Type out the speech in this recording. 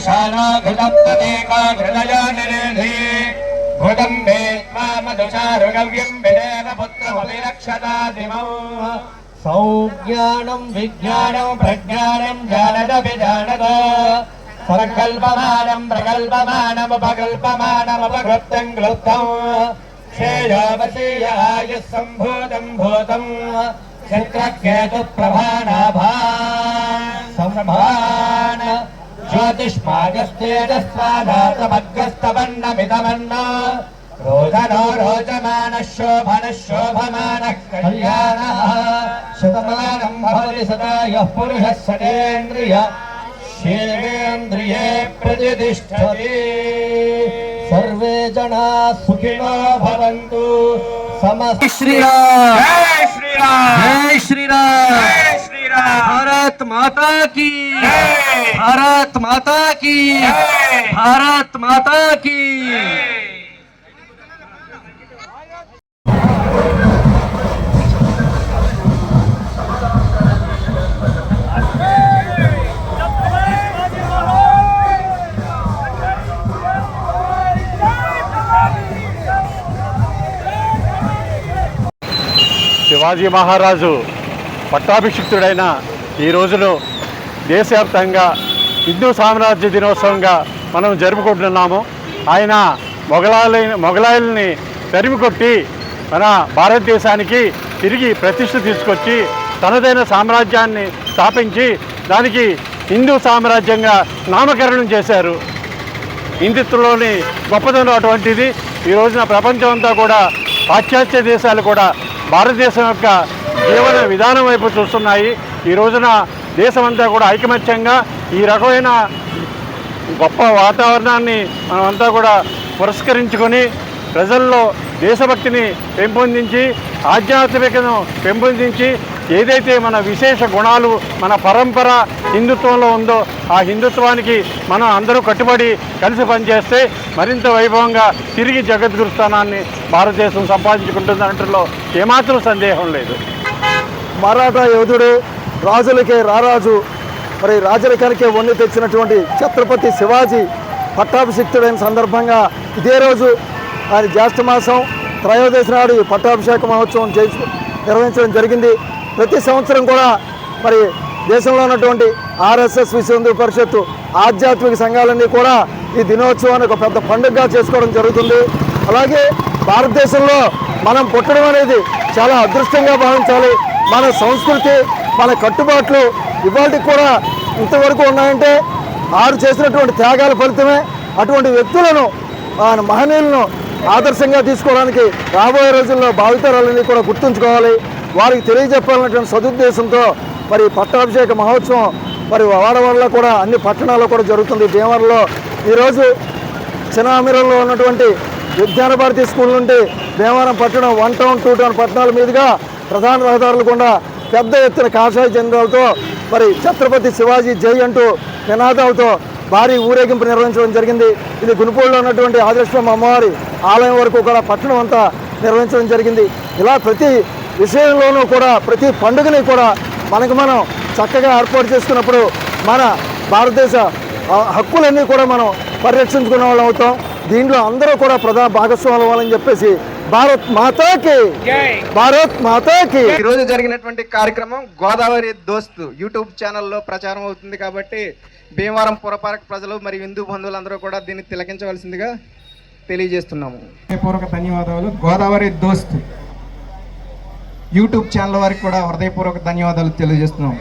शानो घृतं तदेका हृदयो निरेधि भूतं वेत्मा मधुचारुगव्यं विदेव पुत्रमभिरक्षतादिमौ सौज्ञानं विज्ञानं प्रज्ञानं जानदभिजानद संकल्पमानं प्रकल्पमानमुपकल्पमानमुपकृप्तं क्लुप्तं श्रेयोवशीयायुः सम्भूतं भूतं चित्रकेतुप्रभानाभान् ज्योतिष्मागस्तेजस्वाधातमग्रस्तवन्नमिदमन्न रोदनो रोचमानः शोभनः शोभमानः कल्याणः शतमानं भवति सदा यः पुरुषः सतेन्द्रिय शिवेन्द्रिये प्रतिष्ठति सर्वे जनाः सुखिनो भवन्तु समस्त श्रीराम जय श्रीराम जय श्रीराम जय श्रीराम भारत माता की जय भारत माता की जय भारत माता की శివాజీ మహారాజు పట్టాభిషిక్తుడైన ఈ రోజును దేశవ్యాప్తంగా హిందూ సామ్రాజ్య దినోత్సవంగా మనం జరుపుకుంటున్నాము. ఆయన మొఘలాయుల్ని తరిమికొట్టి మన భారతదేశానికి తిరిగి ప్రతిష్ఠ తీసుకొచ్చి తనదైన సామ్రాజ్యాన్ని స్థాపించి దానికి హిందూ సామ్రాజ్యంగా నామకరణం చేశారు. హిందుత్వంలోని గొప్పదనం అటువంటిది. ఈ రోజున ప్రపంచం అంతా కూడా పాశ్చాత్య దేశాలు కూడా భారతదేశం యొక్క జీవన విధానం వైపు చూస్తున్నాయి. ఈ రోజున దేశమంతా కూడా ఐకమత్యంగా ఈ రకమైన గొప్ప వాతావరణాన్ని మనమంతా కూడా పురస్కరించుకొని ప్రజల్లో దేశభక్తిని పెంపొందించి ఆధ్యాత్మికతను పెంపొందించి ఏదైతే మన విశేష గుణాలు మన పరంపర హిందుత్వంలో ఉందో ఆ హిందుత్వానికి మనం అందరూ కట్టుబడి కలిసి పనిచేస్తే మరింత వైభవంగా తిరిగి జగద్గురు స్థానాన్ని భారతదేశం సంపాదించుకుంటుందనటంలో ఏమాత్రం సందేహం లేదు. మరాఠా యోధుడు రాజులకే రారాజు మరి రాజరికానికే వన్నె తెచ్చినటువంటి ఛత్రపతి శివాజీ పట్టాభిషిక్తుడైన సందర్భంగా ఇదే రోజు ఆయన జ్యేష్ఠ మాసం త్రయోదశి నాడు ఈ పట్టాభిషేక మహోత్సవం నిర్వహించడం జరిగింది. ప్రతి సంవత్సరం కూడా మరి దేశంలో ఉన్నటువంటి ఆర్ఎస్ఎస్ విశ్వ హిందూ పరిషత్తు ఆధ్యాత్మిక సంఘాలన్నీ కూడా ఈ దినోత్సవాన్ని ఒక పెద్ద పండుగగా చేసుకోవడం జరుగుతుంది. అలాగే భారతదేశంలో మనం పుట్టడం అనేది చాలా అదృష్టంగా భావించాలి. మన సంస్కృతి మన కట్టుబాట్లు ఇవాళకి కూడా ఇంతవరకు ఉన్నాయంటే వారు చేసినటువంటి త్యాగాల ఫలితమే. అటువంటి వ్యక్తులను మహనీయులను ఆదర్శంగా తీసుకోవడానికి రాబోయే రోజుల్లో భావితరాలన్నీ కూడా గుర్తుంచుకోవాలి. వారికి తెలియజెప్పాలన్నటువంటి సదుద్దేశంతో మరి పట్టాభిషేక మహోత్సవం మరి వాడవాడలో కూడా అన్ని పట్టణాల్లో కూడా జరుగుతుంది. భీమవరంలో ఈరోజు చినామిరంలో ఉన్నటువంటి విజ్ఞాన భారతి స్కూల్ నుండి భీమవరం పట్టణం 1 టౌన్ 2 టౌన్ పట్టణాల మీదుగా ప్రధాన రహదారులు గుండా పెద్ద ఎత్తున కాషాయ జెండాలతో మరి ఛత్రపతి శివాజీ జై అంటూ నినాదాలతో భారీ ఊరేగింపు నిర్వహించడం జరిగింది. ఇది గునుపూడిలో ఉన్నటువంటి ఆదిలక్ష్మమ్మ అమ్మవారి ఆలయం వరకు కూడా పట్టణం అంతా నిర్వహించడం జరిగింది. ఇలా ప్రతి విషయంలోనూ కూడా ప్రతి పండుగని కూడా మనకు మనం చక్కగా ఏర్పాటు చేసుకున్నప్పుడు మన భారతదేశ హక్కులన్నీ కూడా మనం పరిరక్షించుకునే వాళ్ళం అవుతాం. దీంట్లో అందరూ కూడా ప్రధాన భాగస్వాములు అవ్వాలని చెప్పేసి భారత్ మాతాకి భారత్ మాతాకి. ఈరోజు జరిగినటువంటి కార్యక్రమం గోదావరి దోస్త్ యూట్యూబ్ ఛానల్లో ప్రచారం అవుతుంది కాబట్టి భీమవరం పురపాలక ప్రజలు మరియు హిందూ బంధువులందరూ కూడా దీన్ని తిలకించవలసిందిగా తెలియజేస్తున్నాము. హృదయపూర్వక ధన్యవాదాలు. గోదావరి దోస్త్ యూట్యూబ్ ఛానల్ వారికి కూడా హృదయపూర్వక ధన్యవాదాలు తెలియజేస్తున్నాము.